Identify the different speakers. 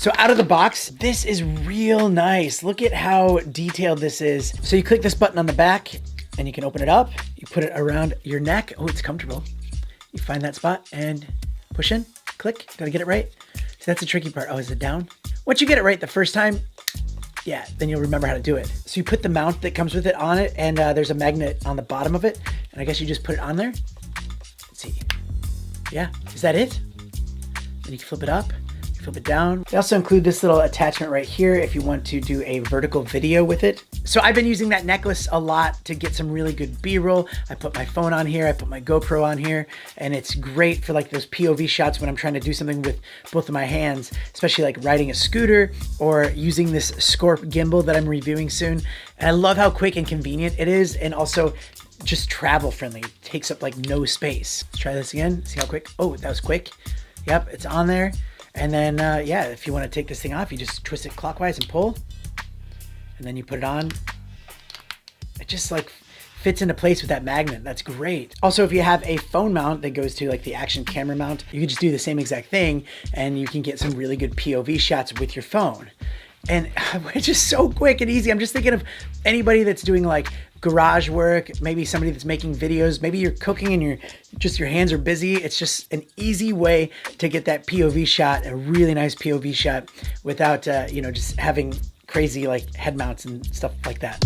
Speaker 1: So out of the box, this is real nice. Look at how detailed this is. So you click this button on the back and you can open it up. You put it around your neck. Oh, it's comfortable. You find that spot and push in, click. Gotta get it right. So that's the tricky part. Oh, is it down? Once you get it right the first time, yeah, then you'll remember how to do it. So you put the mount that comes with it on it, and there's a magnet on the bottom of it. And I guess you just put it on there. Let's see. Yeah, is that it? Then you can flip it up. Flip it down. They also include this little attachment right here if you want to do a vertical video with it. So I've been using that necklace a lot to get some really good B-roll. I put my phone on here, I put my GoPro on here, and it's great for like those POV shots when I'm trying to do something with both of my hands, especially like riding a scooter or using this Scorp gimbal that I'm reviewing soon. And I love how quick and convenient it is, and also just travel friendly. It takes up like no space. Let's try this again. See how quick? Oh, that was quick. Yep, it's on there. And then, yeah, if you want to take this thing off, you just twist it clockwise and pull. And then you put it on. It just like fits into place with that magnet. That's great. Also, if you have a phone mount that goes to like the action camera mount, you can just do the same exact thing and you can get some really good POV shots with your phone. And it's just so quick and easy. I'm just thinking of anybody that's doing like garage work, maybe somebody that's making videos, maybe you're cooking and your hands are busy. It's just an easy way to get that POV shot, a really nice POV shot without, you know, just having crazy like head mounts and stuff like that.